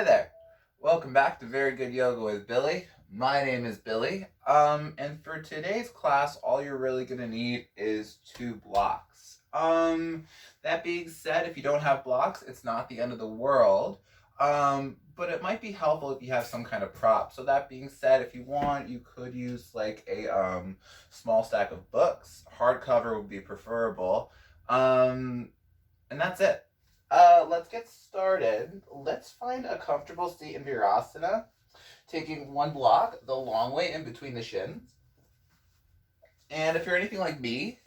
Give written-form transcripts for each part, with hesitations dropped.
Hi there. Welcome back to Very Good Yoga with Billy. My name is Billy. And for today's class, all you're really gonna need is 2 blocks. That being said, if you don't have blocks, it's not the end of the world. But it might be helpful if you have some kind of prop. So that being said, if you want, you could use like a small stack of books. Hardcover would be preferable. And that's it. Let's get started. Let's find a comfortable seat in Virasana, taking 1 block, the long way in between the shins. And if you're anything like me,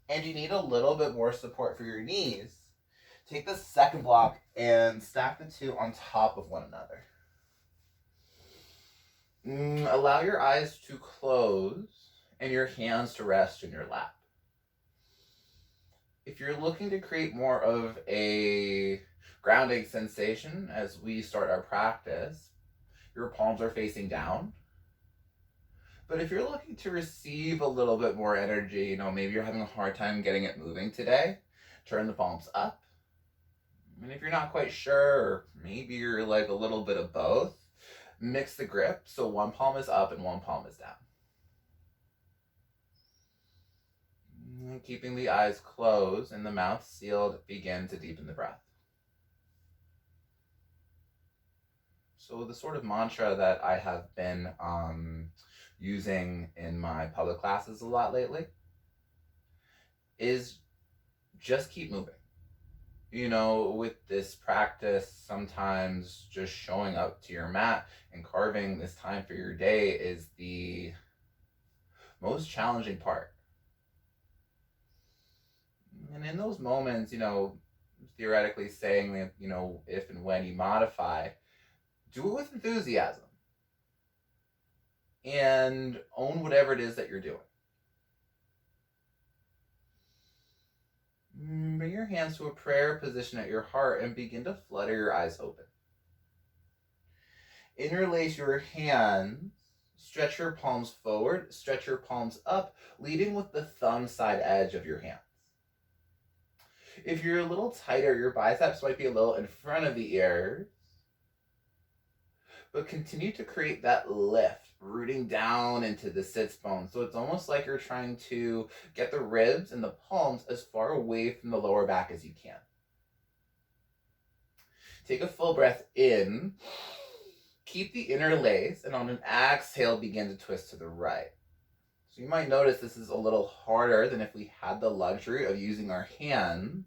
and you need a little bit more support for your knees, take the second block and stack the two on top of one another. Allow your eyes to close and your hands to rest in your lap. If you're looking to create more of a grounding sensation as we start our practice, your palms are facing down. But if you're looking to receive a little bit more energy, maybe you're having a hard time getting it moving today, turn the palms up. And if you're not quite sure, or maybe you're like a little bit of both, mix the grip so one palm is up and one palm is down. Keeping the eyes closed and the mouth sealed, begin to deepen the breath. So the sort of mantra that I have been using in my public classes a lot lately is just keep moving. With this practice, sometimes just showing up to your mat and carving this time for your day is the most challenging part. And in those moments, theoretically saying that, if and when you modify, do it with enthusiasm and own whatever it is that you're doing. Bring your hands to a prayer position at your heart and begin to flutter your eyes open. Interlace your hands, stretch your palms forward, stretch your palms up, leading with the thumb side edge of your hands. If you're a little tighter, your biceps might be a little in front of the ears, but continue to create that lift, rooting down into the sits bone. So it's almost like you're trying to get the ribs and the palms as far away from the lower back as you can. Take a full breath in, keep the interlace, and on an exhale, begin to twist to the right. So you might notice this is a little harder than if we had the luxury of using our hands.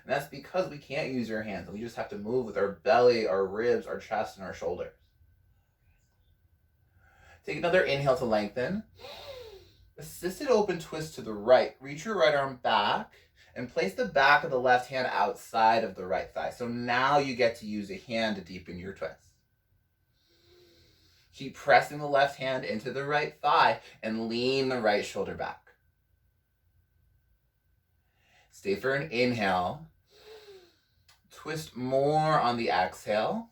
And that's because we can't use our hands. We just have to move with our belly, our ribs, our chest, and our shoulders. Take another inhale to lengthen. Assisted open twist to the right. Reach your right arm back and place the back of the left hand outside of the right thigh. So now you get to use a hand to deepen your twist. Keep pressing the left hand into the right thigh and lean the right shoulder back. Stay for an inhale. Twist more on the exhale.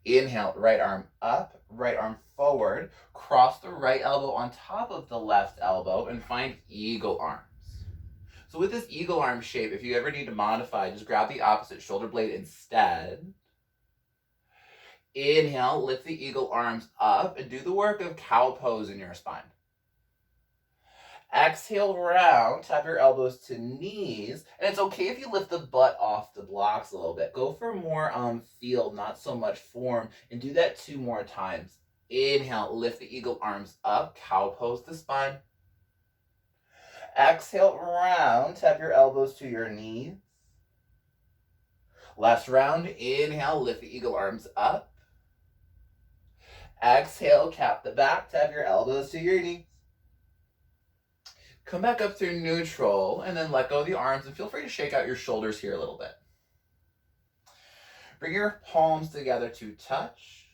Inhale, right arm up, right arm forward. Cross the right elbow on top of the left elbow and find eagle arms. So with this eagle arm shape, if you ever need to modify, just grab the opposite shoulder blade instead. Inhale, lift the eagle arms up and do the work of cow pose in your spine. Exhale, round, tap your elbows to knees, and it's okay if you lift the butt off the blocks a little bit. Go for more feel, not so much form, and do that 2 more times. Inhale, lift the eagle arms up, cow pose the spine. Exhale, round, tap your elbows to your knees. Last round, inhale, lift the eagle arms up. Exhale, cap the back, tap your elbows to your knees. Come back up through neutral and then let go of the arms and feel free to shake out your shoulders here a little bit. Bring your palms together to touch.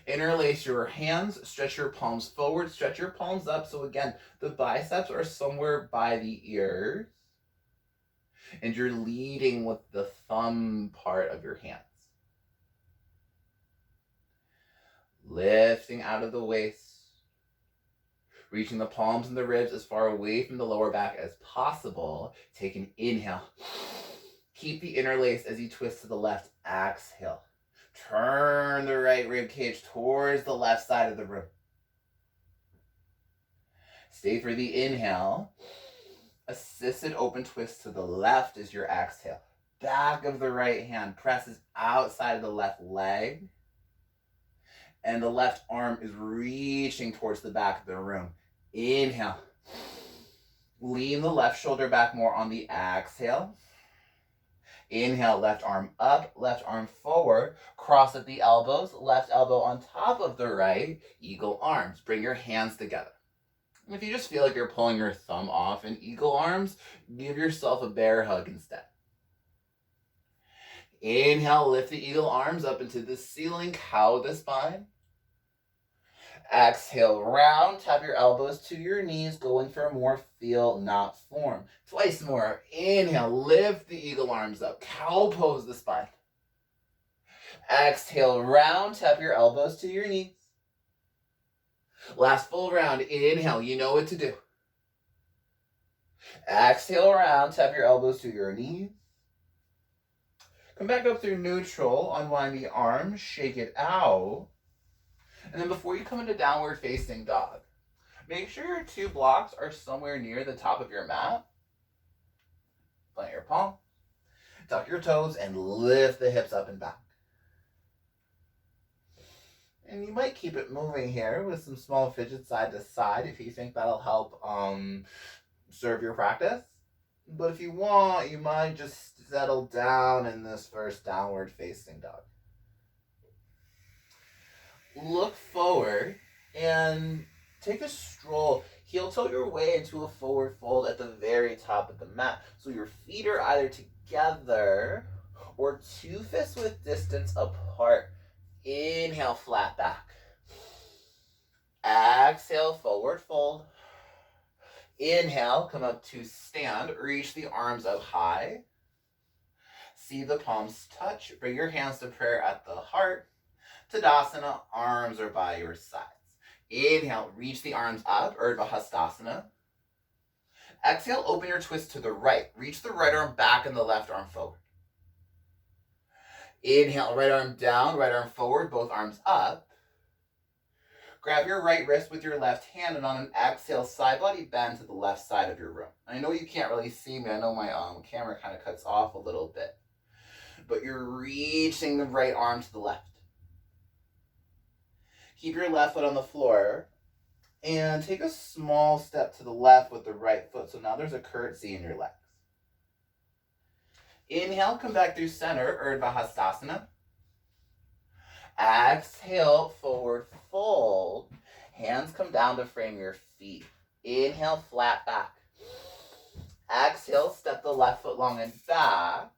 Interlace your hands, stretch your palms forward, stretch your palms up. So again, the biceps are somewhere by the ears and you're leading with the thumb part of your hands. Lifting out of the waist. Reaching the palms and the ribs as far away from the lower back as possible. Take an inhale. Keep the interlace as you twist to the left. Exhale. Turn the right rib cage towards the left side of the room. Stay for the inhale. Assisted open twist to the left is your exhale. Back of the right hand presses outside of the left leg. And the left arm is reaching towards the back of the room. Inhale. Lean the left shoulder back more on the exhale. Inhale, left arm up, left arm forward. Cross at the elbows, left elbow on top of the right. Eagle arms. Bring your hands together. If you just feel like you're pulling your thumb off in eagle arms, give yourself a bear hug instead. Inhale, lift the eagle arms up into the ceiling, cow the spine. Exhale, round, tap your elbows to your knees, going for more feel, not form. Twice more. Inhale, lift the eagle arms up, cow pose the spine. Exhale, round, tap your elbows to your knees. Last full round. Inhale, you know what to do. Exhale, round, tap your elbows to your knees. Come back up through neutral, unwind the arms, shake it out. And then before you come into downward facing dog, make sure your 2 blocks are somewhere near the top of your mat. Plant your palm, tuck your toes, and lift the hips up and back. And you might keep it moving here with some small fidget side to side if you think that'll help serve your practice. But if you want, you might just settle down in this first downward facing dog. Look forward and take a stroll. Heel toe your way into a forward fold at the very top of the mat. So your feet are either together or 2 fists with distance apart. Inhale, flat back. Exhale, forward fold. Inhale, come up to stand. Reach the arms up high. See the palms touch. Bring your hands to prayer at the heart. Tadasana, arms are by your sides. Inhale, reach the arms up, Urdhva Hastasana. Exhale, open your twist to the right. Reach the right arm back and the left arm forward. Inhale, right arm down, right arm forward, both arms up. Grab your right wrist with your left hand, and on an exhale, side body bend to the left side of your room. I know you can't really see me. I know my camera kind of cuts off a little bit. But you're reaching the right arm to the left. Keep your left foot on the floor and take a small step to the left with the right foot. So now there's a curtsy in your legs. Inhale, come back through center, Urdhva Hastasana. Exhale, forward fold. Hands come down to frame your feet. Inhale, flat back. Exhale, step the left foot long and back.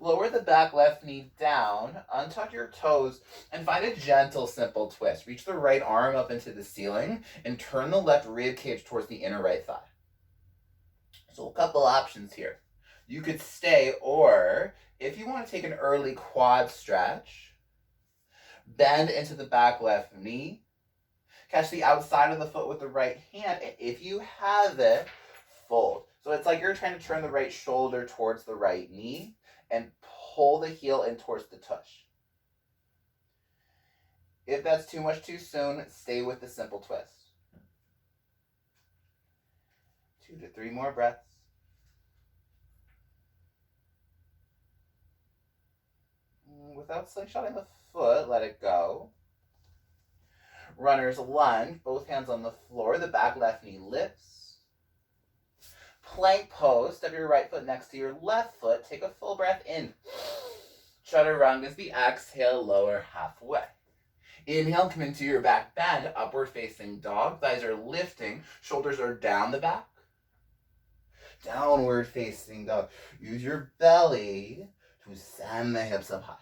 Lower the back left knee down, untuck your toes, and find a gentle, simple twist. Reach the right arm up into the ceiling and turn the left rib cage towards the inner right thigh. So a couple options here. You could stay, or if you want to take an early quad stretch, bend into the back left knee, catch the outside of the foot with the right hand, and if you have it, fold. So it's like you're trying to turn the right shoulder towards the right knee and pull the heel in towards the tush. If that's too much too soon, stay with the simple twist. 2 to 3 more breaths. Without slingshotting the foot, let it go. Runner's lunge, both hands on the floor, the back left knee lifts. Plank pose, step your right foot next to your left foot, take a full breath in. Chaturanga is the exhale, lower halfway. Inhale, come into your back bend, upward facing dog, thighs are lifting, shoulders are down the back. Downward facing dog, use your belly to send the hips up high.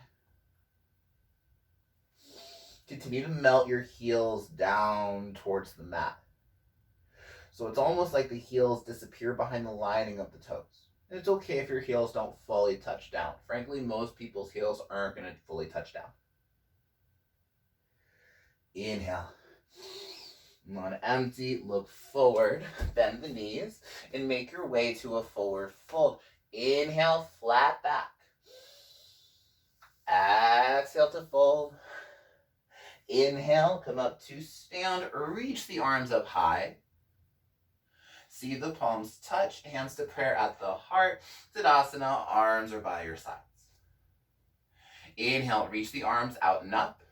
Continue to melt your heels down towards the mat. So it's almost like the heels disappear behind the lining of the toes. And it's okay if your heels don't fully touch down. Frankly, most people's heels aren't going to fully touch down. Inhale. On empty, look forward, bend the knees, and make your way to a forward fold. Inhale, flat back. Inhale, come up to stand, reach the arms up high. See the palms touch, hands to prayer at the heart. Tadasana, arms are by your sides. Inhale, reach the arms out and up.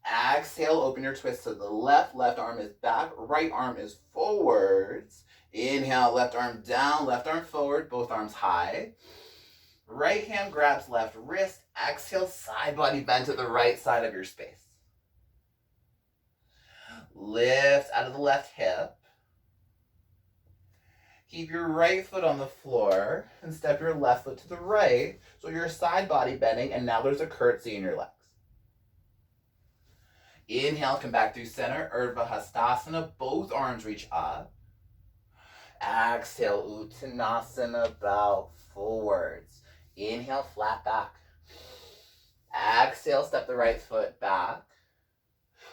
Exhale, open your twist to the left. Left arm is back, right arm is forwards. Inhale, left arm down, left arm forward, both arms high. Right hand grabs left wrist. Exhale, side body bend to the right side of your space. Lift out of the left hip. Keep your right foot on the floor and step your left foot to the right. So you're side body bending, and now there's a curtsy in your legs. Inhale, come back through center, Urdhva Hastasana. Both arms reach up. Exhale, Uttanasana, bow forwards. Inhale, flat back. Exhale, step the right foot back.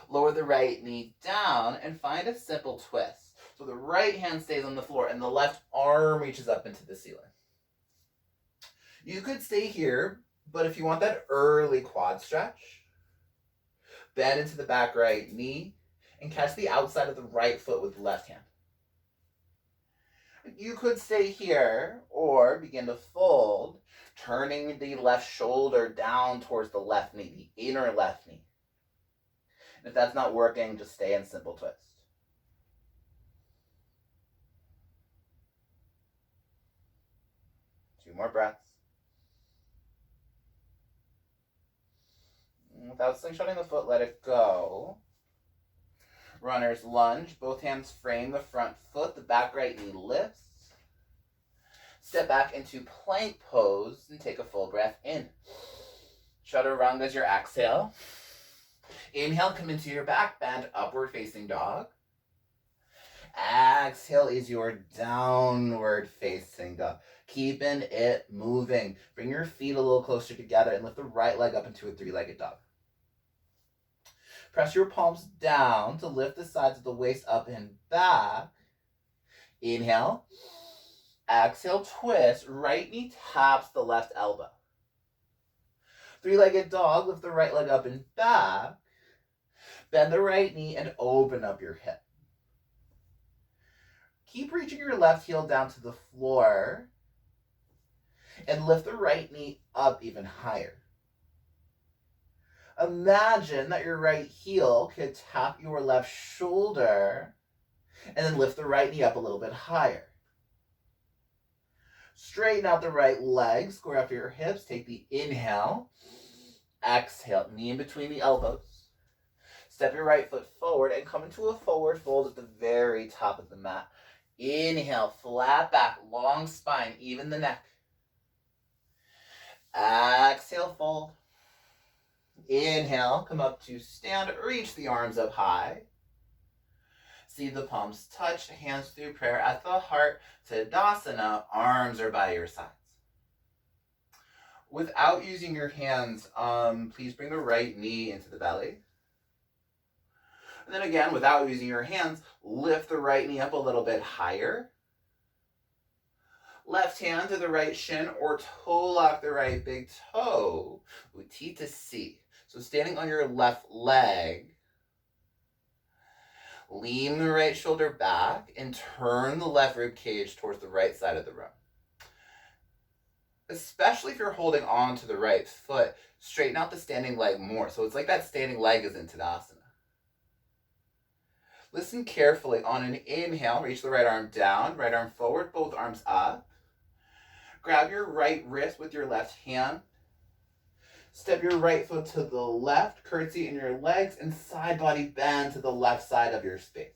Lower the right knee down and find a simple twist. So the right hand stays on the floor and the left arm reaches up into the ceiling. You could stay here, but if you want that early quad stretch, bend into the back right knee and catch the outside of the right foot with the left hand. You could stay here or begin to fold, turning the left shoulder down towards the left knee, the inner left knee. And if that's not working, just stay in simple twist. Two more breaths. Without slingshotting the foot, let it go. Runner's lunge. Both hands frame the front foot. The back right knee lifts. Step back into plank pose and take a full breath in. Chaturanga is your exhale. Inhale, come into your back bend, upward facing dog. Exhale is your downward facing dog. Keeping it moving. Bring your feet a little closer together and lift the right leg up into a three-legged dog. Press your palms down to lift the sides of the waist up and back. Inhale. Exhale, twist. Right knee taps the left elbow. Three-legged dog, lift the right leg up and back. Bend the right knee and open up your hip. Keep reaching your left heel down to the floor and lift the right knee up even higher. Imagine that your right heel could tap your left shoulder and then lift the right knee up a little bit higher. Straighten out the right leg, square up your hips, take the inhale, exhale, knee in between the elbows. Step your right foot forward and come into a forward fold at the very top of the mat. Inhale, flat back, long spine, even the neck. Exhale, fold. Inhale, come up to stand, reach the arms up high. See the palms touch, hands through prayer at the heart. Tadasana, arms are by your sides. Without using your hands, please bring the right knee into the belly. And then again, without using your hands, lift the right knee up a little bit higher. Left hand to the right shin or toe lock the right big toe. Utthita C. So standing on your left leg, lean the right shoulder back and turn the left rib cage towards the right side of the room. Especially if you're holding on to the right foot, straighten out the standing leg more. So it's like that standing leg is in Tadasana. Listen carefully. On an inhale, reach the right arm down, right arm forward, both arms up. Grab your right wrist with your left hand. Step your right foot to the left, curtsy in your legs, and side body bend to the left side of your space.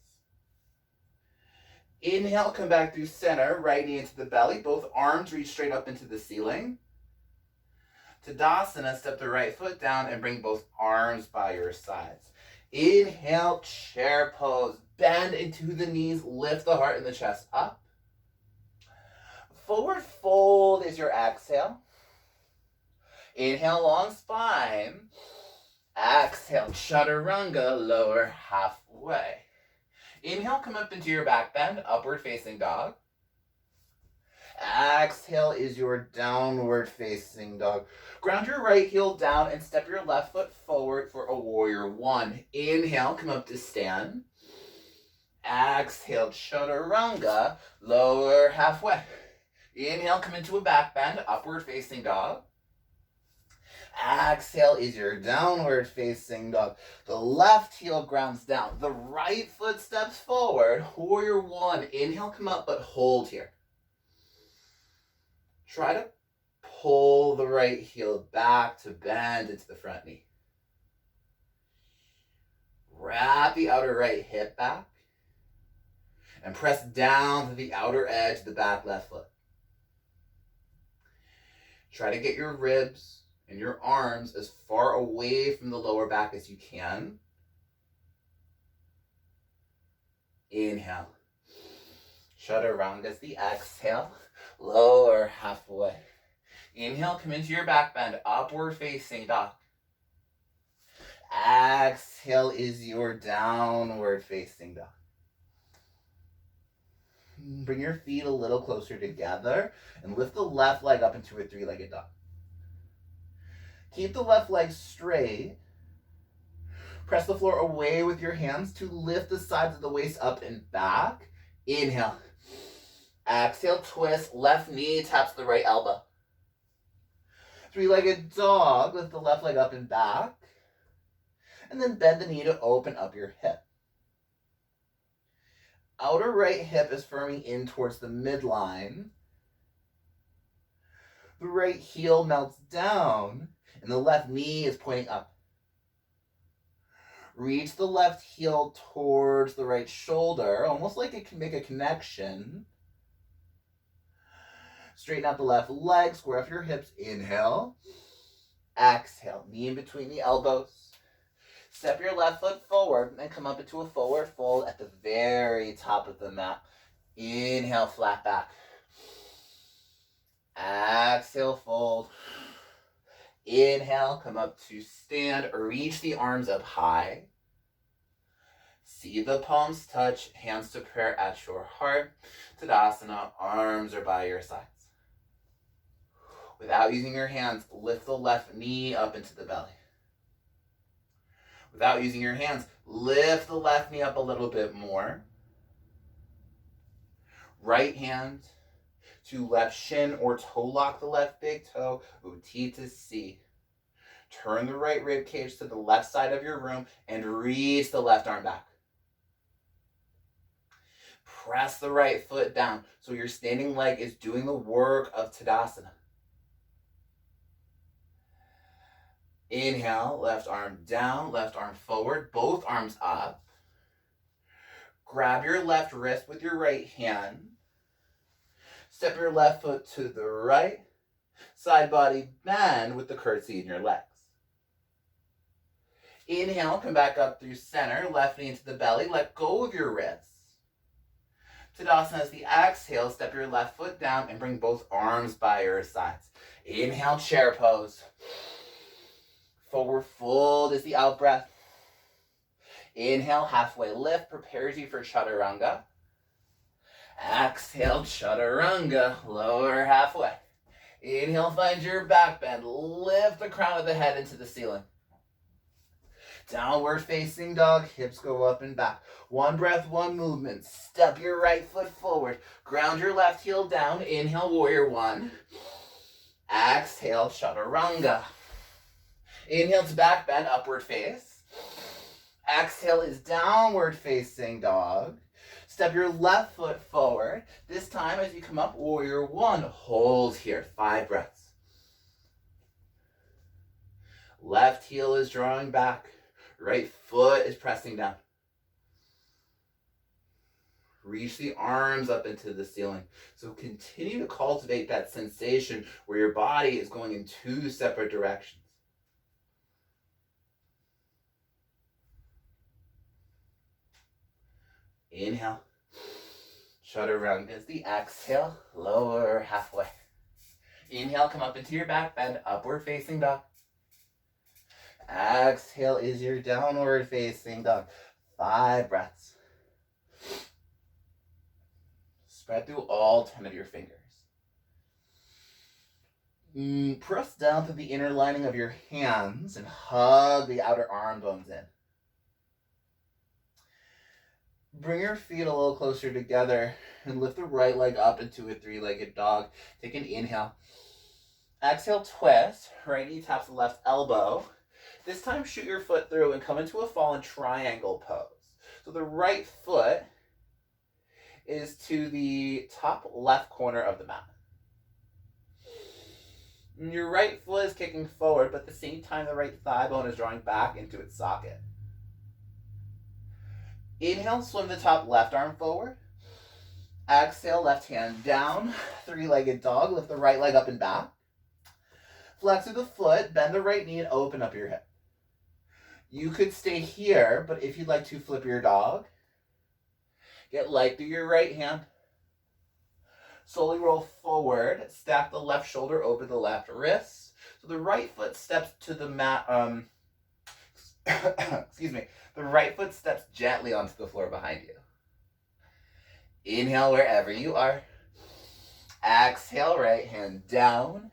Inhale, come back through center, right knee into the belly, both arms reach straight up into the ceiling. Tadasana, step the right foot down and bring both arms by your sides. Inhale, chair pose, bend into the knees, lift the heart and the chest up. Forward fold is your exhale. Inhale, long spine. Exhale, chaturanga, lower halfway. Inhale, come up into your back bend, upward facing dog. Exhale is your downward facing dog. Ground your right heel down and step your left foot forward for a warrior one. Inhale, come up to stand. Exhale, chaturanga, lower halfway. Inhale, come into a back bend, upward facing dog. Exhale is your downward facing dog. The left heel grounds down. The right foot steps forward. Warrior one. Inhale, come up, but hold here. Try to pull the right heel back to bend into the front knee. Wrap the outer right hip back and press down to the outer edge of the back left foot. Try to get your ribs and your arms as far away from the lower back as you can. Inhale. Chaturanga is the exhale. Lower halfway. Inhale, come into your back bend, upward facing dog. Exhale is your downward facing dog. Bring your feet a little closer together and lift the left leg up into a three-legged dog. Keep the left leg straight. Press the floor away with your hands to lift the sides of the waist up and back. Inhale. Exhale, twist. Left knee taps the right elbow. Three-legged dog. Lift the left leg up and back. And then bend the knee to open up your hip. Outer right hip is firming in towards the midline. The right heel melts down, and the left knee is pointing up. Reach the left heel towards the right shoulder, almost like it can make a connection. Straighten out the left leg, square off your hips. Inhale. Exhale, knee in between the elbows. Step your left foot forward and come up into a forward fold at the very top of the mat. Inhale, flat back. Exhale, fold. Inhale, come up to stand. Reach the arms up high. See the palms touch, hands to prayer at your heart. Tadasana, arms are by your sides. Without using your hands, lift the left knee up into the belly. Without using your hands, lift the left knee up a little bit more. Right hand to left shin or toe lock the left big toe, Uti to C. Turn the right rib cage to the left side of your room and reach the left arm back. Press the right foot down so your standing leg is doing the work of Tadasana. Inhale, left arm down, left arm forward, both arms up. Grab your left wrist with your right hand. Step your left foot to the right. Side body bend with the curtsy in your legs. Inhale, come back up through center, left knee into the belly. Let go of your wrists. Tadasana is the exhale. Step your left foot down and bring both arms by your sides. Inhale, chair pose. Forward fold is the out breath. Inhale, halfway lift, prepares you for chaturanga. Exhale, chaturanga, lower halfway. Inhale, find your back bend. Lift the crown of the head into the ceiling. Downward facing dog, hips go up and back. One breath, one movement. Step your right foot forward. Ground your left heel down. Inhale, warrior one. Exhale, chaturanga. Inhale to back bend, upward face. Exhale is downward facing dog. Step your left foot forward. This time as you come up, warrior one. Hold here, 5 breaths. Left heel is drawing back. Right foot is pressing down. Reach the arms up into the ceiling. So continue to cultivate that sensation where your body is going in 2 separate directions. Inhale. Chaturanga is the exhale. Lower halfway. Inhale, come up into your back bend. Upward facing dog. Exhale is your downward facing dog. 5 breaths. Spread through all 10 of your fingers. Press down through the inner lining of your hands and hug the outer arm bones in. Bring your feet a little closer together and lift the right leg up into a three-legged dog. Take an inhale. Exhale, twist. Right knee taps the left elbow. This time, shoot your foot through and come into a fallen triangle pose. So the right foot is to the top left corner of the mat. And your right foot is kicking forward, but at the same time, the right thigh bone is drawing back into its socket. Inhale, swim the top left arm forward. Exhale, left hand down. Three-legged dog. Lift the right leg up and back. Flex through the foot, bend the right knee, and open up your hip. You could stay here, but if you'd like to flip your dog, get light through your right hand. Slowly roll forward. Stack the left shoulder over the left wrist. So the right foot steps to the mat. Excuse me. The right foot steps gently onto the floor behind you. Inhale wherever you are. Exhale, right hand down.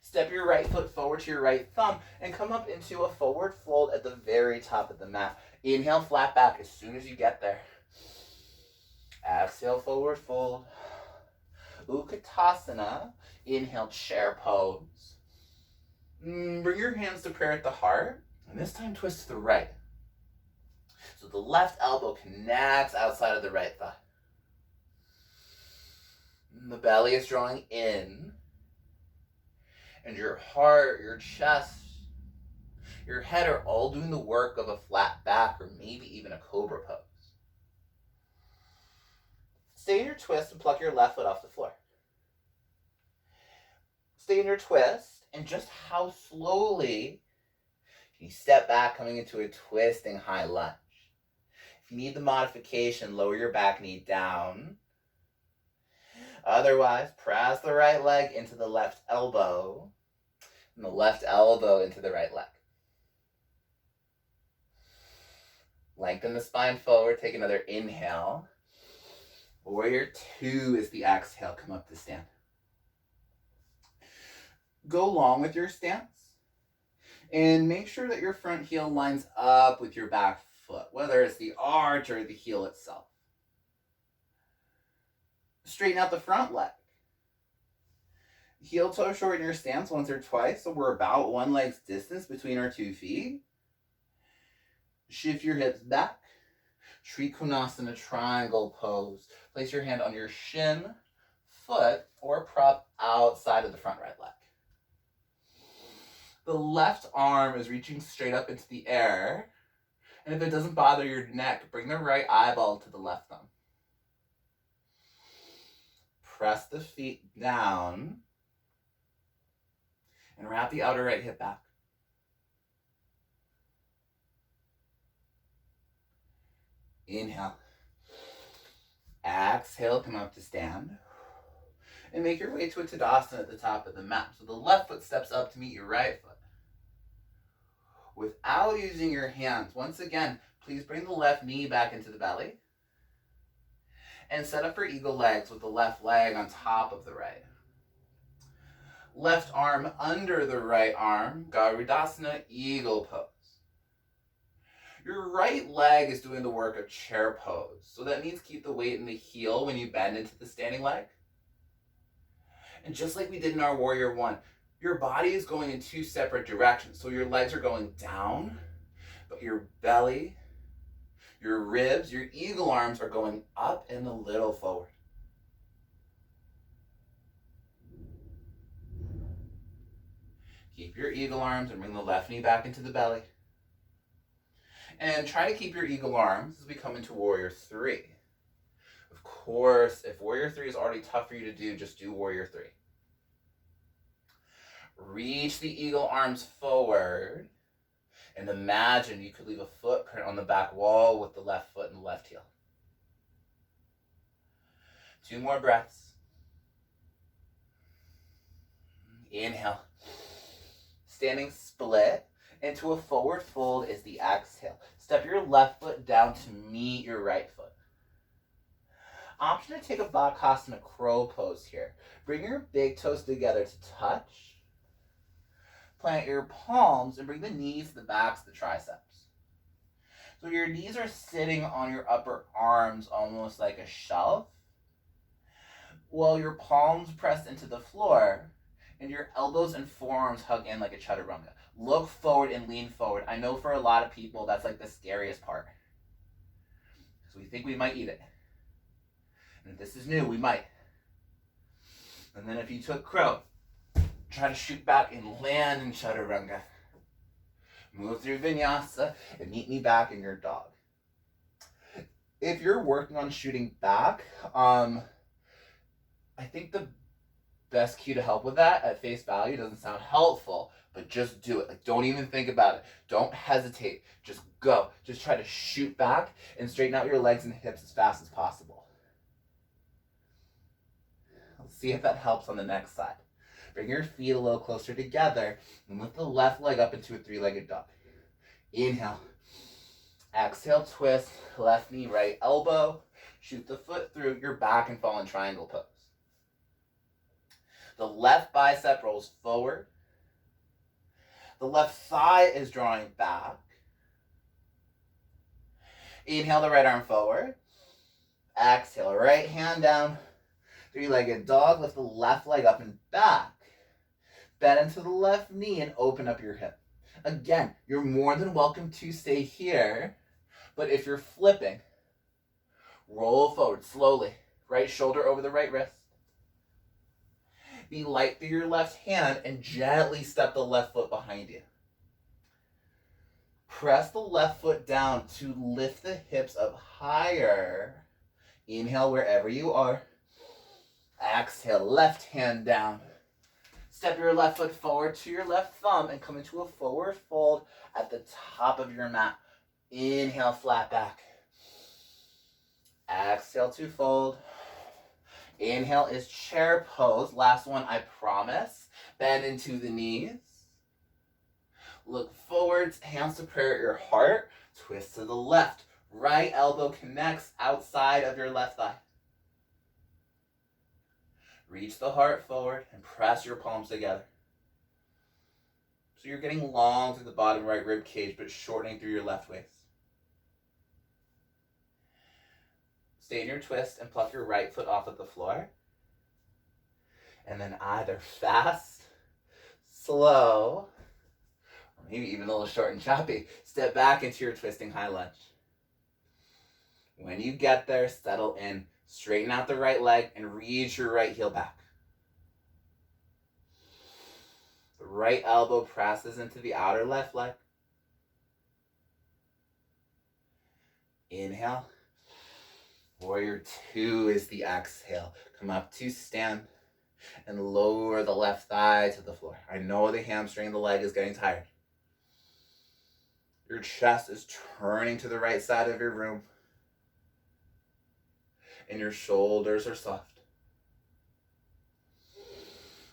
Step your right foot forward to your right thumb and come up into a forward fold at the very top of the mat. Inhale, flat back as soon as you get there. Exhale, forward fold. Utkatasana. Inhale, chair pose. Bring your hands to prayer at the heart. And this time twist to the right. So the left elbow connects outside of the right thigh. And the belly is drawing in. And your heart, your chest, your head are all doing the work of a flat back or maybe even a cobra pose. Stay in your twist and pluck your left foot off the floor. Stay in your twist, and just how slowly can you step back coming into a twisting high lunge. If you need the modification, lower your back knee down. Otherwise, press the right leg into the left elbow and the left elbow into the right leg. Lengthen the spine forward. Take another inhale. Warrior 2 is the exhale. Come up to stand. Go long with your stance and make sure that your front heel lines up with your back foot, whether it's the arch or the heel itself. Straighten out the front leg. Heel toe shorten your stance once or twice, so we're about one leg's distance between our 2 feet. Shift your hips back. Trikonasana triangle pose. Place your hand on your shin, foot, or prop outside of the front right leg. The left arm is reaching straight up into the air, and if it doesn't bother your neck, bring the right eyeball to the left thumb. Press the feet down and wrap the outer right hip back. Inhale. Exhale, come up to stand. And make your way to a Tadasana at the top of the mat. So the left foot steps up to meet your right foot. Without using your hands, once again, please bring the left knee back into the belly. And set up for eagle legs with the left leg on top of the right. Left arm under the right arm, Garudasana, eagle pose. Your right leg is doing the work of chair pose. So that means keep the weight in the heel when you bend into the standing leg. And just like we did in our Warrior 1, your body is going in 2 separate directions. So your legs are going down, but your belly, your ribs, your eagle arms are going up and a little forward. Keep your eagle arms and bring the left knee back into the belly. And try to keep your eagle arms as we come into Warrior 3. Of course, if Warrior 3 is already tough for you to do, just do Warrior 3. Reach the eagle arms forward. And imagine you could leave a footprint on the back wall with the left foot and the left heel. 2 more breaths. Inhale. Standing split into a forward fold is the exhale. Step your left foot down to meet your right foot. Option to take a Bakasana crow pose here. Bring your big toes together to touch. plant your palms and bring the knees to the backs of the triceps. So your knees are sitting on your upper arms almost like a shelf, while your palms press into the floor and your elbows and forearms hug in like a chaturanga. Look forward and lean forward. I know for a lot of people that's like the scariest part, because we think we might eat it. And if this is new, we might. And then if you took crow, try to shoot back and land in chaturanga. Move through vinyasa and meet me back in your dog. If you're working on shooting back, I think the best cue to help with that at face value doesn't sound helpful, but just do it. Like, don't even think about it. Don't hesitate. Just go. Just try to shoot back and straighten out your legs and hips as fast as possible. Let's see if that helps on the next side. Bring your feet a little closer together and lift the left leg up into a three-legged dog. Inhale. Exhale, twist, left knee, right elbow. Shoot the foot through your back and fall in triangle pose. The left bicep rolls forward. The left thigh is drawing back. Inhale the right arm forward. Exhale, right hand down. Three-legged dog. Lift the left leg up and back. Bend into the left knee and open up your hip. Again, you're more than welcome to stay here, but if you're flipping, roll forward slowly. Right shoulder over the right wrist. Be light through your left hand and gently step the left foot behind you. Press the left foot down to lift the hips up higher. Inhale wherever you are. Exhale, left hand down. Step your left foot forward to your left thumb and come into a forward fold at the top of your mat. Inhale, flat back. Exhale to fold. Inhale is chair pose. Last one, I promise. Bend into the knees. Look forwards, hands to prayer at your heart. Twist to the left. Right elbow connects outside of your left thigh. Reach the heart forward and press your palms together. So you're getting long through the bottom right rib cage, but shortening through your left waist. Stay in your twist and pluck your right foot off of the floor. And then either fast, slow, or maybe even a little short and choppy, step back into your twisting high lunge. When you get there, settle in. Straighten out the right leg and reach your right heel back. The right elbow presses into the outer left leg. Inhale. Warrior 2 is the exhale. Come up to stand and lower the left thigh to the floor. I know the hamstring of the leg is getting tired. Your chest is turning to the right side of your room. And your shoulders are soft.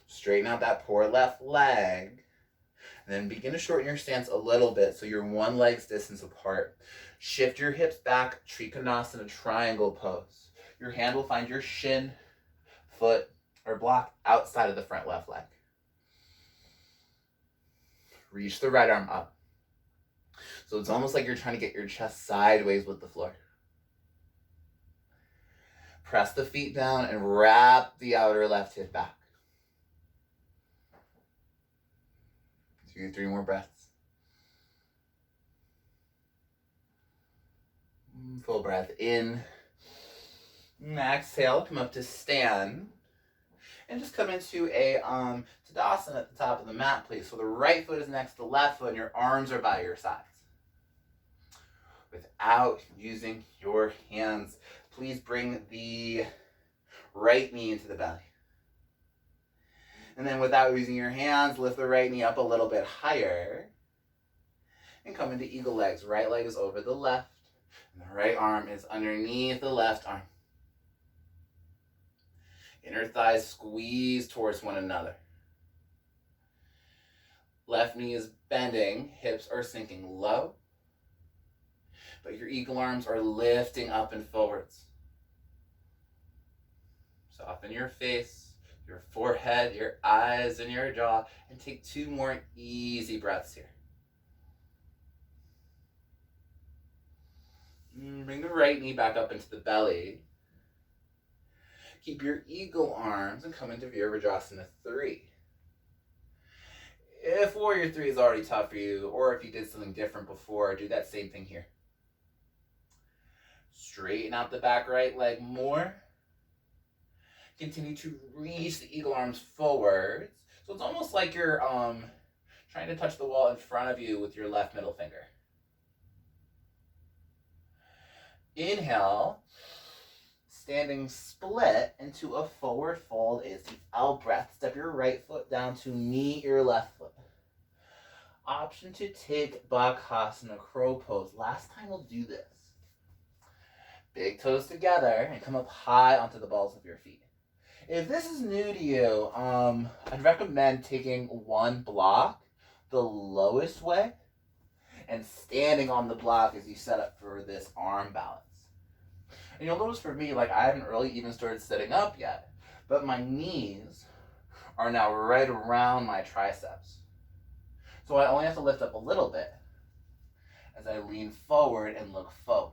Straighten out that poor left leg. And then begin to shorten your stance a little bit so you're one leg's distance apart. Shift your hips back, Trikonasana triangle pose. Your hand will find your shin, foot, or block outside of the front left leg. Reach the right arm up. So it's almost like you're trying to get your chest sideways with the floor. Press the feet down and wrap the outer left hip back. 2, 3 more breaths. Full breath in. Exhale, come up to stand. And just come into a Tadasana at the top of the mat, please. So the right foot is next to the left foot and your arms are by your sides. Without using your hands, please bring the right knee into the belly. And then without using your hands, lift the right knee up a little bit higher. And come into eagle legs. Right leg is over the left. And the right arm is underneath the left arm. Inner thighs squeeze towards one another. Left knee is bending. Hips are sinking low. But your eagle arms are lifting up and forwards. Soften your face, your forehead, your eyes, and your jaw, and take 2 more easy breaths here. Bring the right knee back up into the belly. Keep your eagle arms and come into Virabhadrasana 3. If Warrior 3 is already tough for you, or if you did something different before, do that same thing here. Straighten out the back right leg more. Continue to reach the eagle arms forwards. So it's almost like you're trying to touch the wall in front of you with your left middle finger. Inhale, standing split into a forward fold is the L breath. Step your right foot down to meet your left foot. Option to take Bakasana, crow pose. Last time we'll do this. Big toes together and come up high onto the balls of your feet. If this is new to you, I'd recommend taking one block the lowest way and standing on the block as you set up for this arm balance. And you'll notice for me, like I haven't really even started sitting up yet, but my knees are now right around my triceps. So I only have to lift up a little bit as I lean forward and look forward.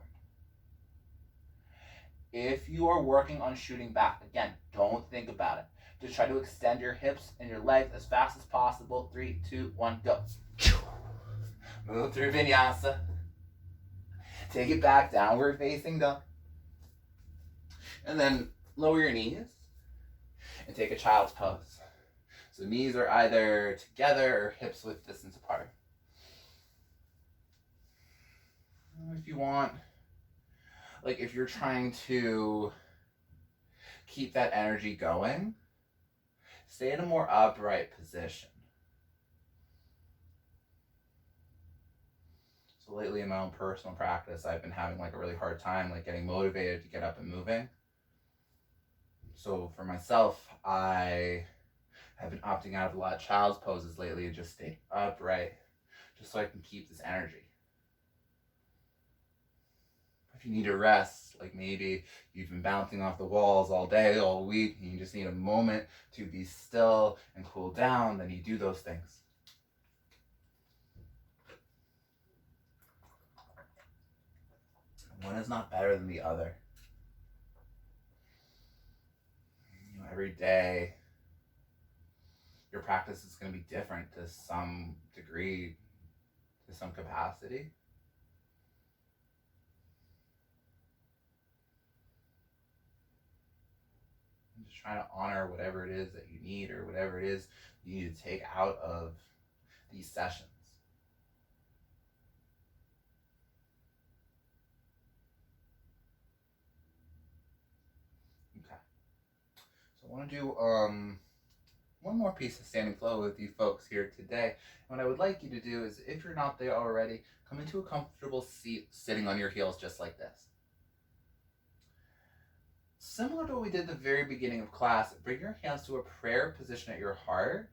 If you are working on shooting back, again, don't think about it. Just try to extend your hips and your legs as fast as possible. 3, 2, 1, go. Move through vinyasa. Take it back, downward facing dog. And then lower your knees and take a child's pose. So knees are either together or hips width distance apart. If you want, like if you're trying to keep that energy going, stay in a more upright position. So lately in my own personal practice, I've been having like a really hard time like getting motivated to get up and moving. So for myself, I have been opting out of a lot of child's poses lately and just stay upright just so I can keep this energy. If you need to rest, like maybe you've been bouncing off the walls all day, all week, and you just need a moment to be still and cool down, then you do those things. One is not better than the other. Every day, your practice is going to be different to some degree, to some capacity. And just trying to honor whatever it is that you need or whatever it is you need to take out of these sessions. Okay. So I want to do one more piece of standing flow with you folks here today. And what I would like you to do is, if you're not there already, come into a comfortable seat sitting on your heels just like this. Similar to what we did at the very beginning of class, bring your hands to a prayer position at your heart.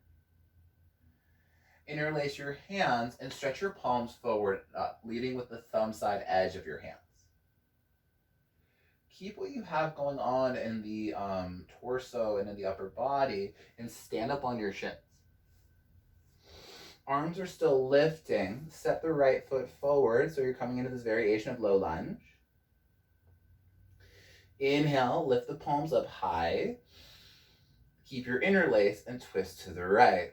Interlace your hands and stretch your palms forward up, leading with the thumb side edge of your hands. Keep what you have going on in the torso and in the upper body and stand up on your shins. Arms are still lifting. Step the right foot forward so you're coming into this variation of low lunge. Inhale, lift the palms up high. Keep your interlace and twist to the right.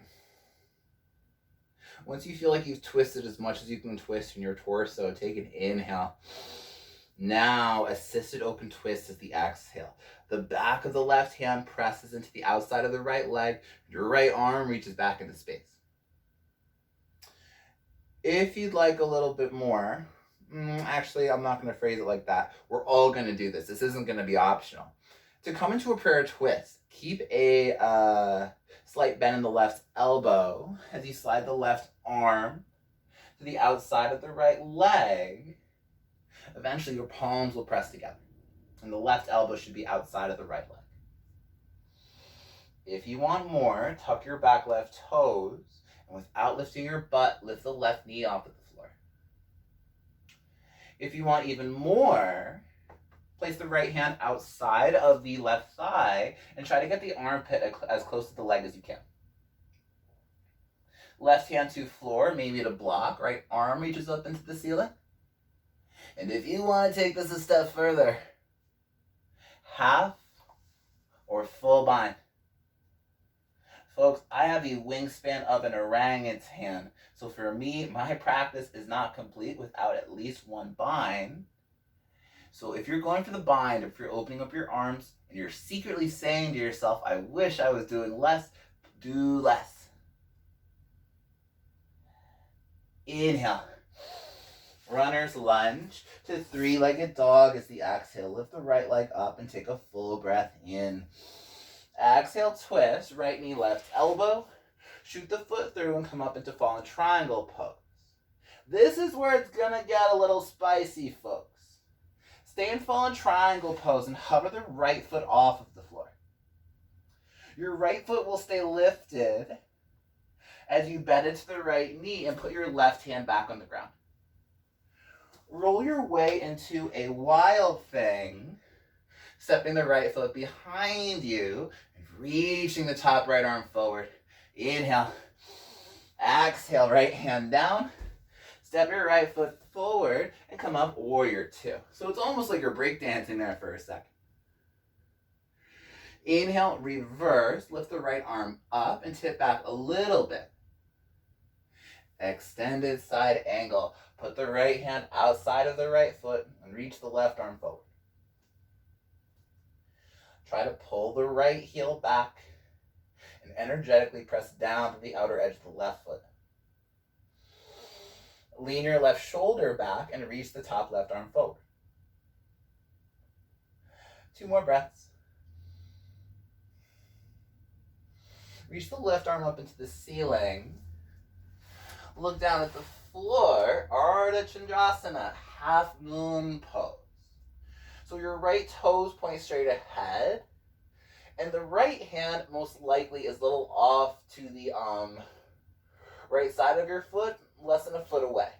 Once you feel like you've twisted as much as you can twist in your torso, take an inhale. Now, assisted open twist is the exhale. The back of the left hand presses into the outside of the right leg. Your right arm reaches back into space. If you'd like a little bit more, actually, I'm not going to phrase it like that. We're all going to do this. This isn't going to be optional. To come into a prayer twist, keep a slight bend in the left elbow as you slide the left arm to the outside of the right leg. Eventually, your palms will press together, and the left elbow should be outside of the right leg. If you want more, tuck your back left toes, and without lifting your butt, lift the left knee off of the floor. If you want even more, Place the right hand outside of the left thigh and try to get the armpit as close to the leg as you can. Left hand to floor, maybe to block. Right arm reaches up into the ceiling. And if you want to take this a step further, half or full bind. Folks, I have the wingspan of an orangutan. So for me, my practice is not complete without at least one bind. So if you're going for the bind, if you're opening up your arms and you're secretly saying to yourself, I wish I was doing less, do less. Inhale. Runner's lunge to three-legged dog as the exhale. Lift the right leg up and take a full breath in. Exhale, twist, right knee, left elbow. Shoot the foot through and come up into fallen triangle pose. This is where it's going to get a little spicy, folks. Stay in fallen triangle pose and hover the right foot off of the floor. Your right foot will stay lifted as you bend into the right knee and put your left hand back on the ground. Roll your way into a wild thing, stepping the right foot behind you and reaching the top right arm forward. Inhale. Exhale, right hand down. Step your right foot forward and come up, warrior two. So it's almost like you're breakdancing there for a second. Inhale, reverse, lift the right arm up and tip back a little bit. Extended side angle. Put the right hand outside of the right foot and reach the left arm forward. Try to pull the right heel back and energetically press down to the outer edge of the left foot. Lean your left shoulder back and reach the top left arm forward. 2 more breaths. Reach the left arm up into the ceiling. Look down at the floor, Ardha Chandrasana, half moon pose. So your right toes point straight ahead, and the right hand most likely is a little off to the right side of your foot, less than a foot away.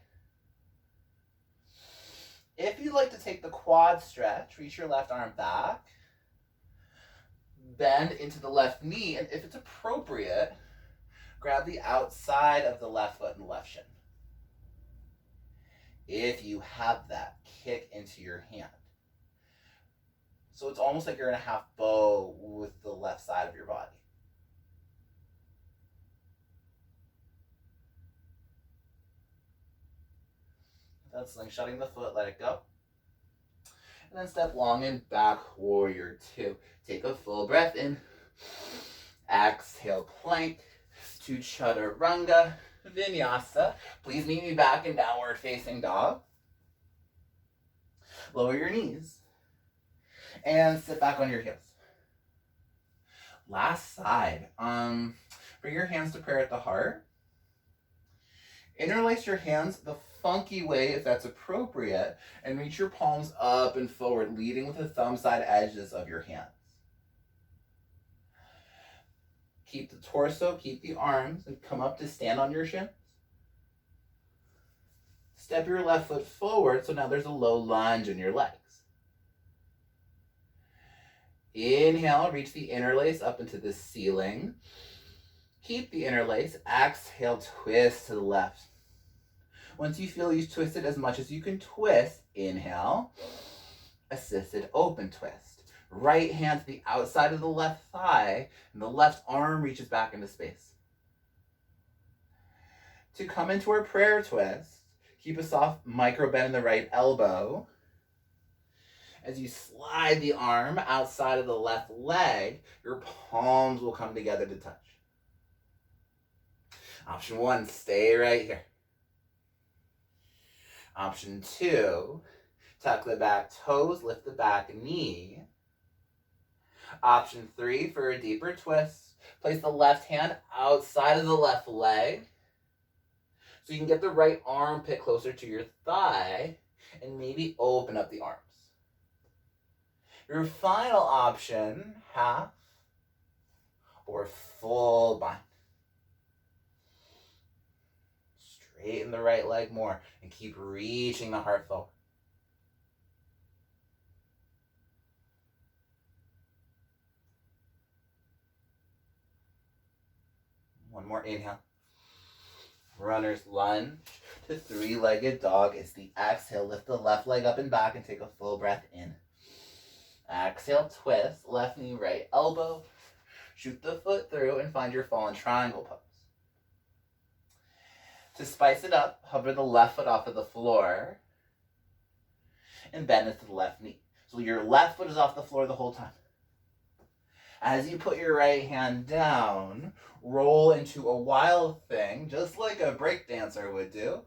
If you'd like to take the quad stretch, reach your left arm back, bend into the left knee, and if it's appropriate, grab the outside of the left foot and left shin. If you have that, kick into your hand. So it's almost like you're in a half bow with the left side of your body. That's slingshotting the foot, let it go. And then step long and back, warrior two. Take a full breath in. Exhale, plank to chaturanga vinyasa. Please meet me back in downward facing dog. Lower your knees and sit back on your heels. Last side. Bring your hands to prayer at the heart. Interlace your hands the funky way if that's appropriate, and reach your palms up and forward, leading with the thumb side edges of your hands. Keep the torso, keep the arms, and come up to stand on your shins. Step your left foot forward, so now there's a low lunge in your legs. Inhale, reach the interlace up into the ceiling. Keep the interlace. Exhale, twist to the left. Once you feel you've twisted as much as you can twist, inhale, assisted open twist. Right hand to the outside of the left thigh, and the left arm reaches back into space. To come into our prayer twist, keep a soft micro bend in the right elbow. As you slide the arm outside of the left leg, your palms will come together to touch. Option 1, stay right here. Option 2, tuck the back toes, lift the back knee. Option 3, for a deeper twist, place the left hand outside of the left leg so you can get the right armpit closer to your thigh and maybe open up the arms. Your final option, half or full bind. Straighten the right leg more and keep reaching the heart forward. more. Inhale. Runner's lunge to three-legged dog. It's the exhale. Lift the left leg up and back and take a full breath in. Exhale, twist. Left knee, right elbow. Shoot the foot through and find your fallen triangle pose. To spice it up, hover the left foot off of the floor and bend it to the left knee. So your left foot is off the floor the whole time. As you put your right hand down, roll into a wild thing, just like a break dancer would do.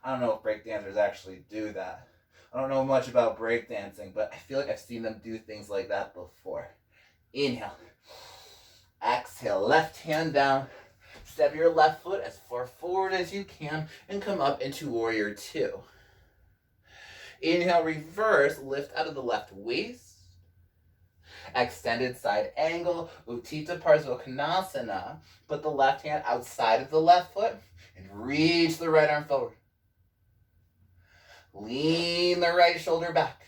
I don't know if break dancers actually do that. I don't know much about break dancing, but I feel like I've seen them do things like that before. Inhale. Exhale, left hand down. Step your left foot as far forward as you can and come up into warrior two. Inhale, reverse, lift out of the left waist. Extended side angle, Utthita Parsvakonasana. Put the left hand outside of the left foot and reach the right arm forward. Lean the right shoulder back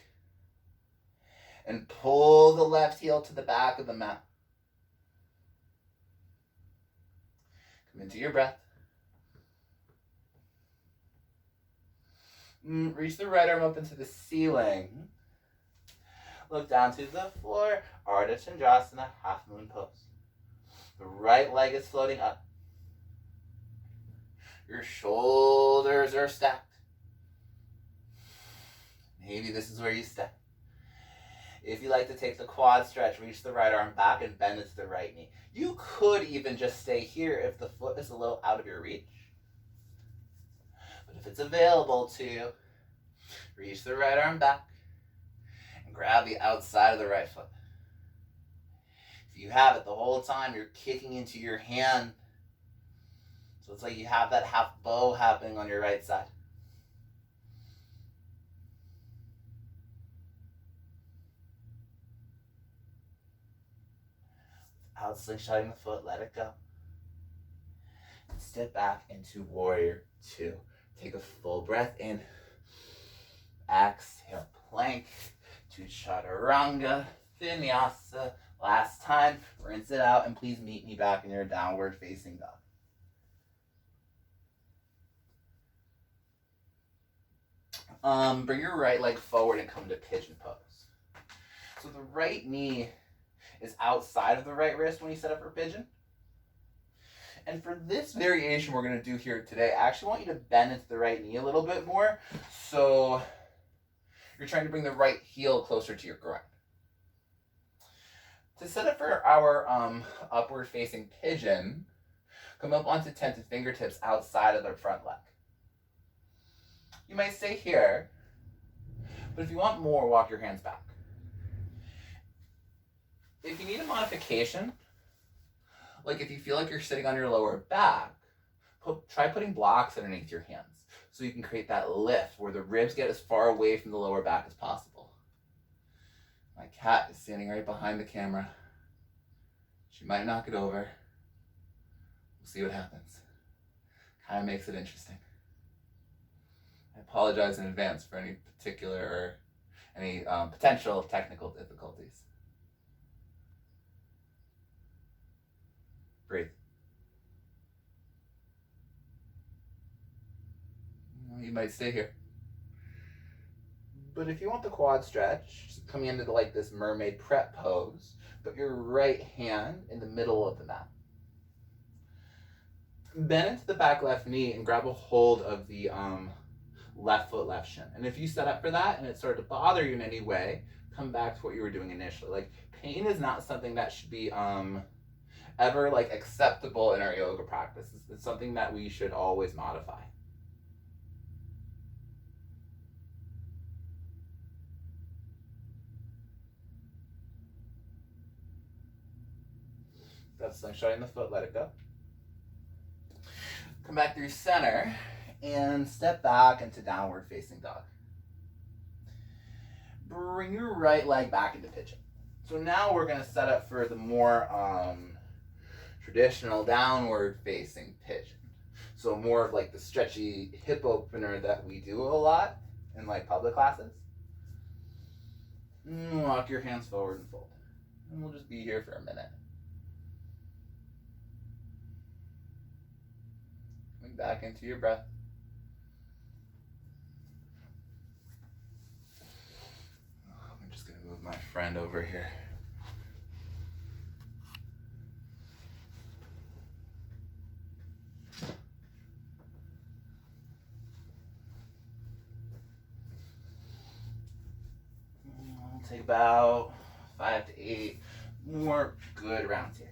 and pull the left heel to the back of the mat. Come into your breath. Reach the right arm up into the ceiling. Look down to the floor. Ardha Chandrasana, half moon pose. The right leg is floating up. Your shoulders are stacked. Maybe this is where you step. If you like to take the quad stretch, reach the right arm back and bend it to the right knee. You could even just stay here if the foot is a little out of your reach. But if it's available to you, reach the right arm back and grab the outside of the right foot. If you have it the whole time, you're kicking into your hand. So it's like you have that half bow happening on your right side. Out slingshotting the foot, let it go. And step back into warrior two. Take a full breath in. Exhale, plank to chaturanga, vinyasa. Last time, rinse it out and please meet me back in your downward facing dog. Bring your right leg forward and come to pigeon pose. So the right knee is outside of the right wrist when you set up for pigeon. And for this variation we're going to do here today, I actually want you to bend into the right knee a little bit more. So you're trying to bring the right heel closer to your groin. To set up for our upward facing pigeon, come up onto tented fingertips outside of the front leg. You might stay here, but if you want more, walk your hands back. If you need a modification, like if you feel like you're sitting on your lower back, try putting blocks underneath your hands so you can create that lift where the ribs get as far away from the lower back as possible. My cat is standing right behind the camera. She might knock it over. We'll see what happens. Kind of makes it interesting. I apologize in advance for any particular or any potential technical difficulties. Breathe. You might stay here. But if you want the quad stretch, coming into like this mermaid prep pose, put your right hand in the middle of the mat. Bend into the back left knee and grab a hold of the left foot, left shin. And if you set up for that and it started to bother you in any way, come back to what you were doing initially. Like, pain is not something that should be ever like acceptable in our yoga practice. It's something that we should always modify. That's slingshotting the foot, let it go. Come back through center and step back into downward facing dog. Bring your right leg back into pigeon. So now we're going to set up for the more traditional downward facing pigeon. So more of like the stretchy hip opener that we do a lot in like public classes. Walk your hands forward and fold. And we'll just be here for a minute. back into your breath. I'm just going to move my friend over here. I'll take about 5 to 8 more good rounds here.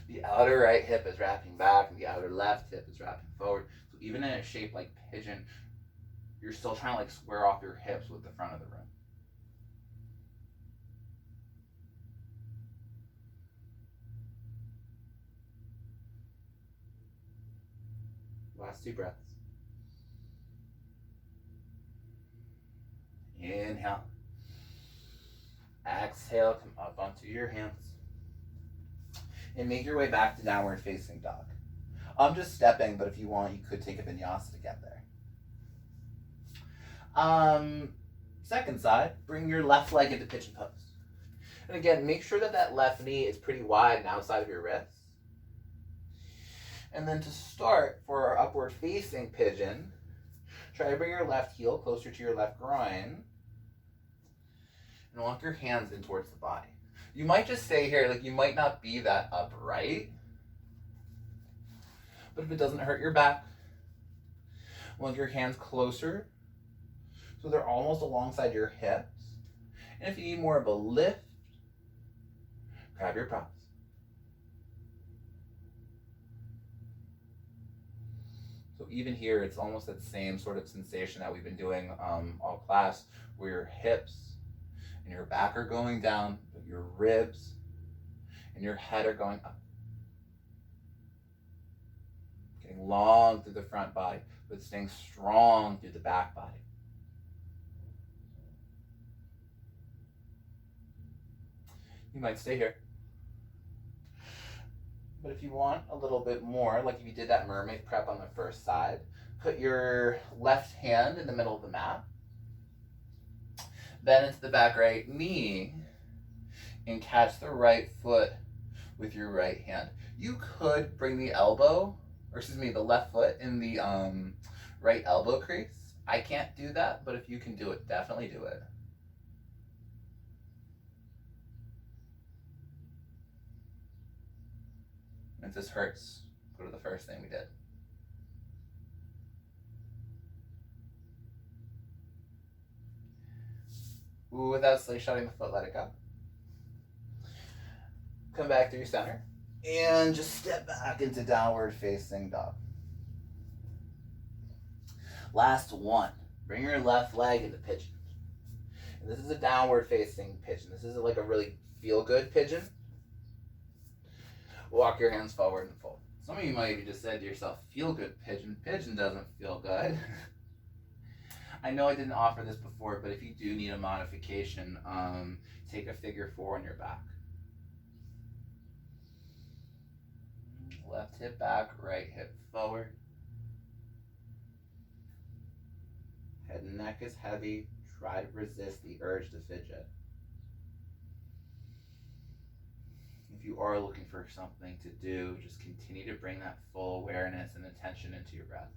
The outer right hip is wrapping back, and the outer left hip is wrapping forward. So even in a shape like pigeon, you're still trying to like square off your hips with the front of the room. Last 2 breaths. Inhale. Exhale, come up onto your hands. And make your way back to downward facing dog. I'm just stepping, but if you want, you could take a vinyasa to get there. Second side, bring your left leg into pigeon pose. And again, make sure that that left knee is pretty wide and outside of your wrist. And then to start, for our upward facing pigeon, try to bring your left heel closer to your left groin. And walk your hands in towards the body. You might just stay here, like you might not be that upright. But if it doesn't hurt your back, walk your hands closer so they're almost alongside your hips. And if you need more of a lift, grab your props. So even here, it's almost that same sort of sensation that we've been doing all class, where your hips and your back are going down, but your ribs and your head are going up. Getting long through the front body, but staying strong through the back body. You might stay here. But if you want a little bit more, like if you did that mermaid prep on the first side, put your left hand in the middle of the mat, then into the back right knee, and catch the right foot with your right hand. You could bring the the left foot in the right elbow crease. I can't do that, but if you can do it, definitely do it. If this hurts, go to the first thing we did. Without slingshotting the foot, let it go. Come back to your center and just step back into downward facing dog. Last one. Bring your left leg into pigeon. And this is a downward facing pigeon. This isn't like a really feel good pigeon. Walk your hands forward and fold. Some of you might have just said to yourself, feel good pigeon. Pigeon doesn't feel good. I know I didn't offer this before, but if you do need a modification, take a figure 4 on your back. Left hip back, right hip forward. Head and neck is heavy. Try to resist the urge to fidget. If you are looking for something to do, just continue to bring that full awareness and attention into your breath.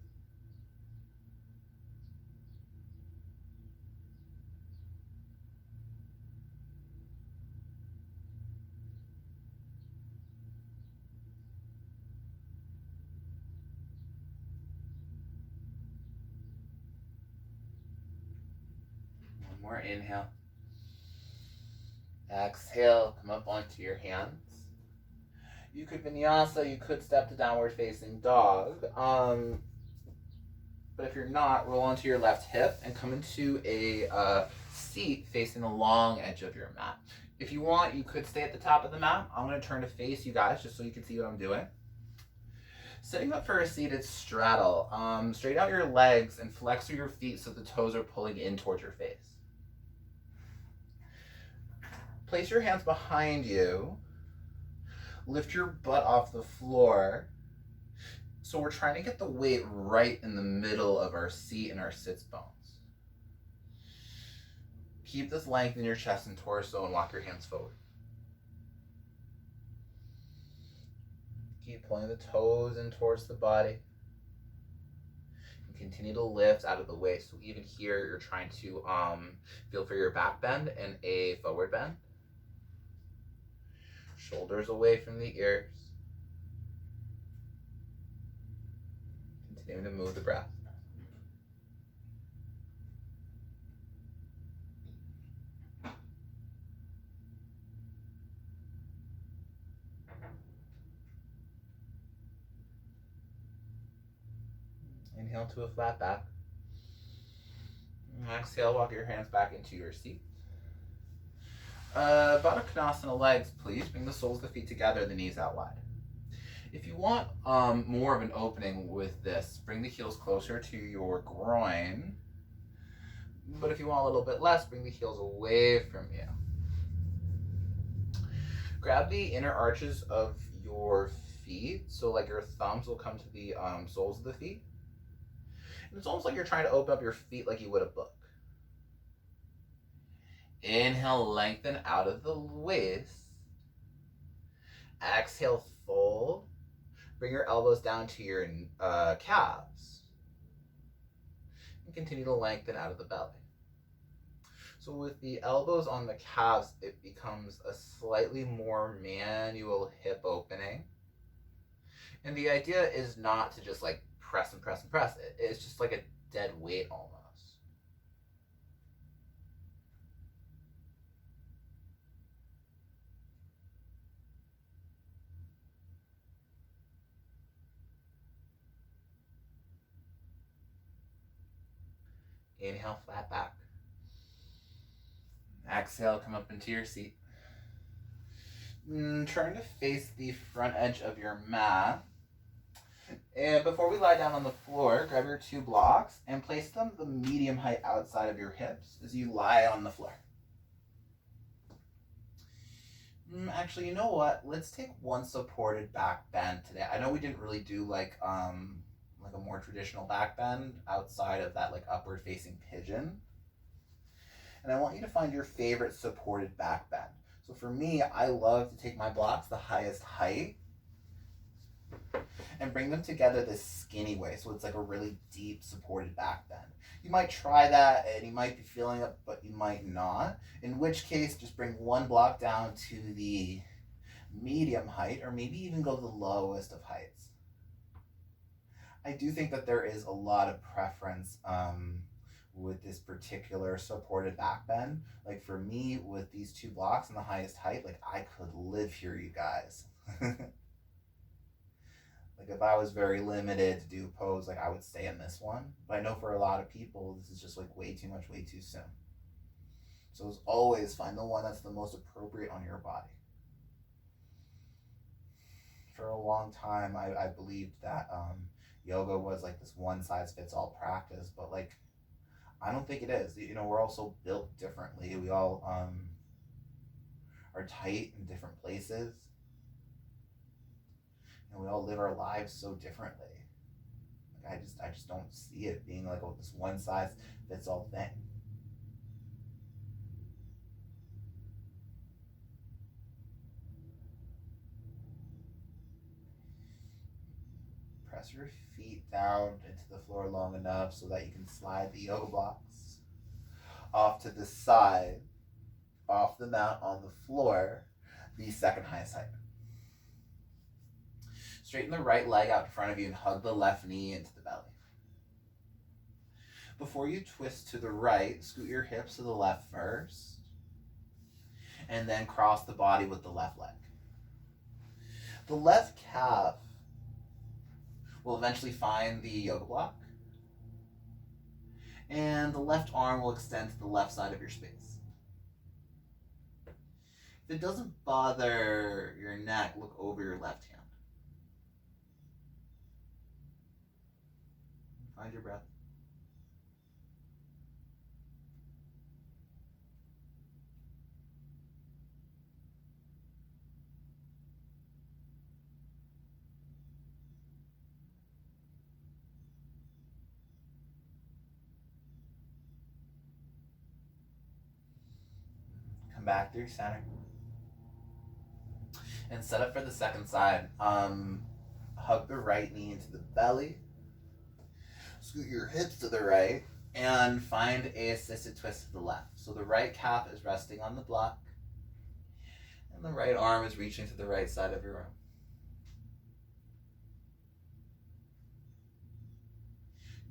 One more inhale. Exhale, come up onto your hands. You could vinyasa, you could step to downward facing dog. But if you're not, roll onto your left hip and come into a seat facing the long edge of your mat. If you want, you could stay at the top of the mat. I'm going to turn to face you guys just so you can see what I'm doing. Sitting up for a seated straddle. Straight out your legs and flex through your feet so the toes are pulling in towards your face. Place your hands behind you. Lift your butt off the floor. So we're trying to get the weight right in the middle of our seat and our sits bones. Keep this length in your chest and torso and walk your hands forward. Keep pulling the toes in towards the body. And continue to lift out of the way. So even here, you're trying to feel for your back bend and a forward bend. Shoulders away from the ears. Continuing to move the breath. Inhale to a flat back. Exhale, walk your hands back into your seat. Baddha Konasana legs, please. Bring the soles of the feet together, the knees out wide. If you want more of an opening with this, bring the heels closer to your groin. But if you want a little bit less, bring the heels away from you. Grab the inner arches of your feet, so like your thumbs will come to the soles of the feet. And it's almost like you're trying to open up your feet like you would a book. Inhale, lengthen out of the waist. Exhale, fold. Bring your elbows down to your calves. And continue to lengthen out of the belly. So with the elbows on the calves, it becomes a slightly more manual hip opening. And the idea is not to just like press and press and press. It's just like a dead weight almost. Inhale, flat back. Exhale, come up into your seat. Turn to face the front edge of your mat. And before we lie down on the floor, grab your 2 blocks and place them the medium height outside of your hips as you lie on the floor. Actually, you know what? Let's take one supported back bend today. I know we didn't really do like a more traditional back bend outside of that like upward facing pigeon. And I want you to find your favorite supported back bend. So for me, I love to take my blocks the highest height and bring them together this skinny way. So it's like a really deep supported back bend. You might try that and you might be feeling it, but you might not. In which case, just bring one block down to the medium height, or maybe even go to the lowest of heights. I do think that there is a lot of preference with this particular supported back bend. Like for me, with these 2 blocks and the highest height, like I could live here, you guys. Like if I was very limited to do pose, like I would stay in this one. But I know for a lot of people, this is just like way too much, way too soon. So as always, find the one that's the most appropriate on your body. For a long time, I believed that yoga was like this one size fits all practice, but like I don't think it is. You know, we're all so built differently. We all are tight in different places. And we all live our lives so differently. Like I just don't see it being like this one size fits all thing. Press your feet down into the floor long enough so that you can slide the yoga blocks off to the side, off the mat on the floor, the second highest height. Straighten the right leg out in front of you and hug the left knee into the belly. Before you twist to the right, scoot your hips to the left first, and then cross the body with the left leg. The left calf will eventually find the yoga block, and the left arm will extend to the left side of your space. If it doesn't bother your neck, look over your left hand. Find your breath. Come back through center. And set up for the second side. hug the right knee into the belly, scoot your hips to the right, and find a assisted twist to the left. So the right calf is resting on the block, and the right arm is reaching to the right side of your room.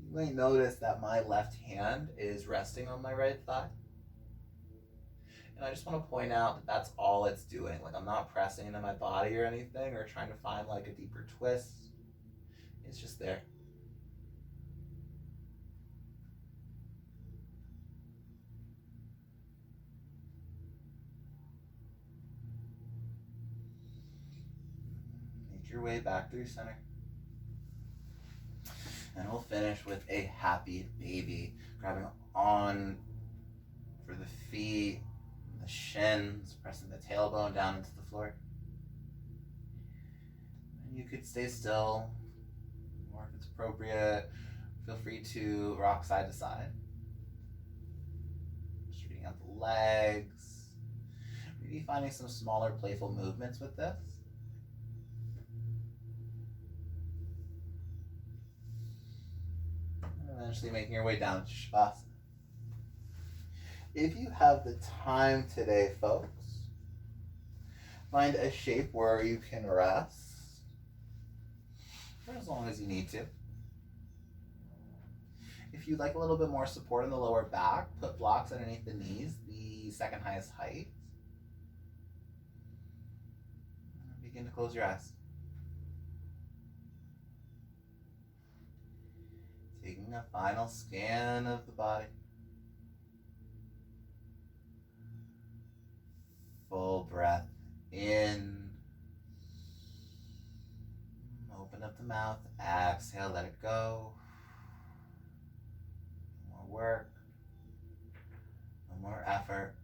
You might notice that my left hand is resting on my right thigh. And I just want to point out that that's all it's doing. Like, I'm not pressing into my body or anything or trying to find like a deeper twist. It's just there. Make your way back through center. And we'll finish with a happy baby. Grabbing on for the feet, the shins, pressing the tailbone down into the floor. And you could stay still, or if it's appropriate, feel free to rock side to side. Straightening out the legs. Maybe finding some smaller, playful movements with this. And eventually making your way down to Shavasana. If you have the time today, folks, find a shape where you can rest for as long as you need to. If you'd like a little bit more support in the lower back, put blocks underneath the knees, the second highest height. And begin to close your eyes. Taking a final scan of the body. Full breath in. Open up the mouth. Exhale, let it go. No more work. No more effort.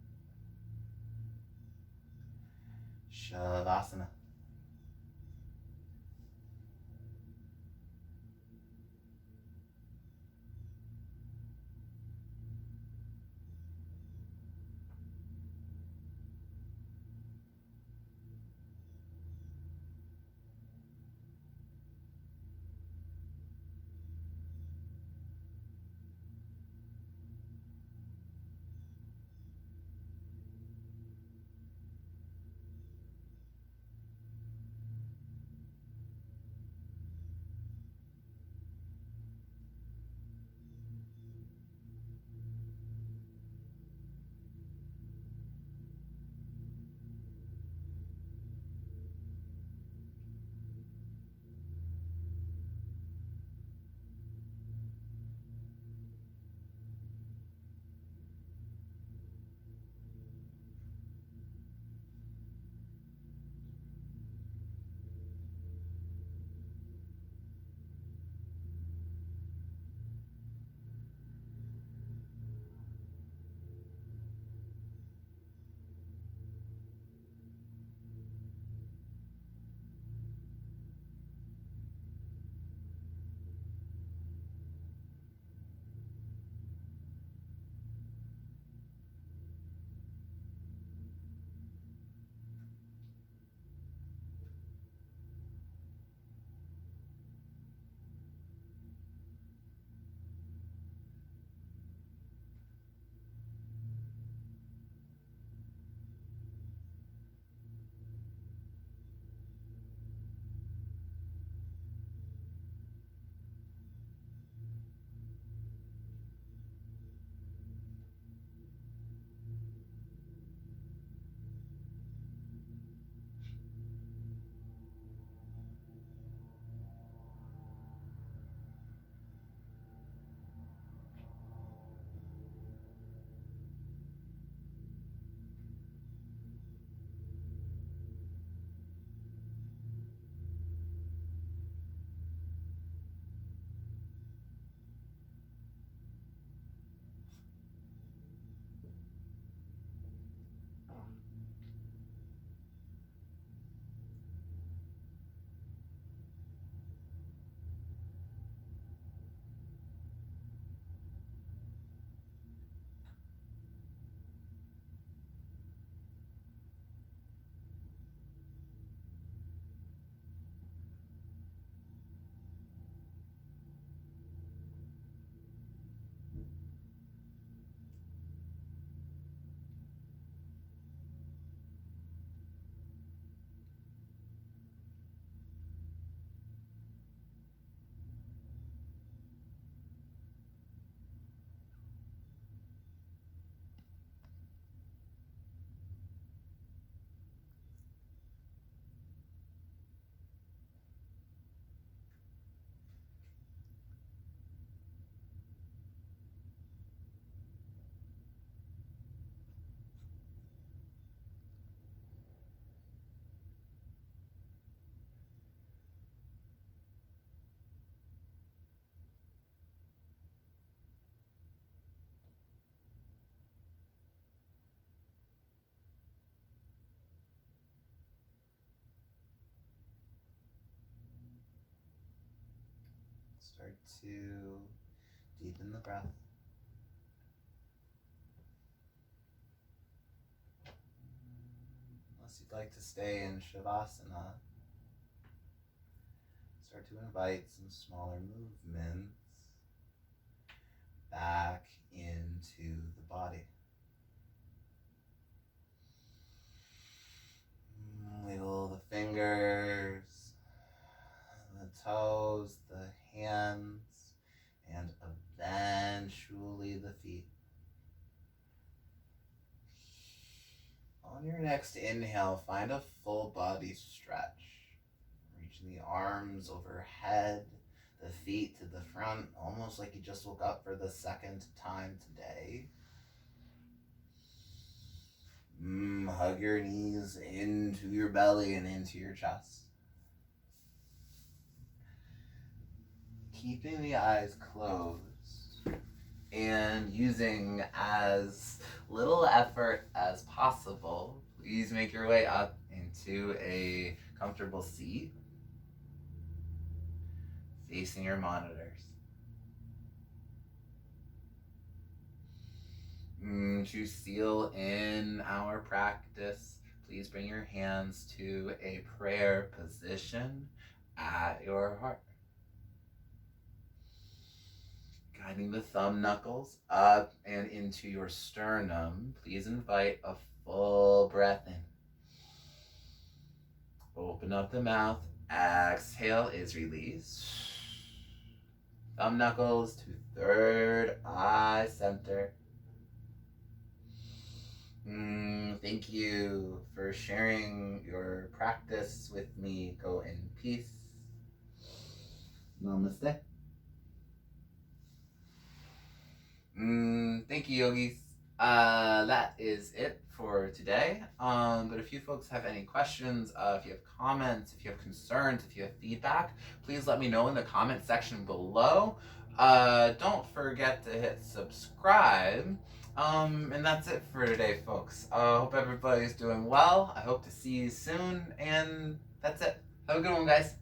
Shavasana. Start to deepen the breath. Unless you'd like to stay in Shavasana, start to invite some smaller movements back into the body. Wiggle the fingers, the toes, the hands, and eventually the feet. On your next inhale, find a full body stretch. Reaching the arms overhead, the feet to the front, almost like you just woke up for the second time today. Hug your knees into your belly and into your chest. Keeping the eyes closed and using as little effort as possible, please make your way up into a comfortable seat facing your monitors. To seal in our practice, please bring your hands to a prayer position at your heart. Guiding the thumb knuckles up and into your sternum, please invite a full breath in. Open up the mouth. Exhale is release. Thumb knuckles to third eye center. Thank you for sharing your practice with me. Go in peace. Namaste. Thank you, yogis. That is it for today. But if you folks have any questions, if you have comments, if you have concerns, if you have feedback, please let me know in the comment section below. Don't forget to hit subscribe. And that's it for today, folks. Hope everybody's doing well. I hope to see you soon. And that's it. Have a good one, guys.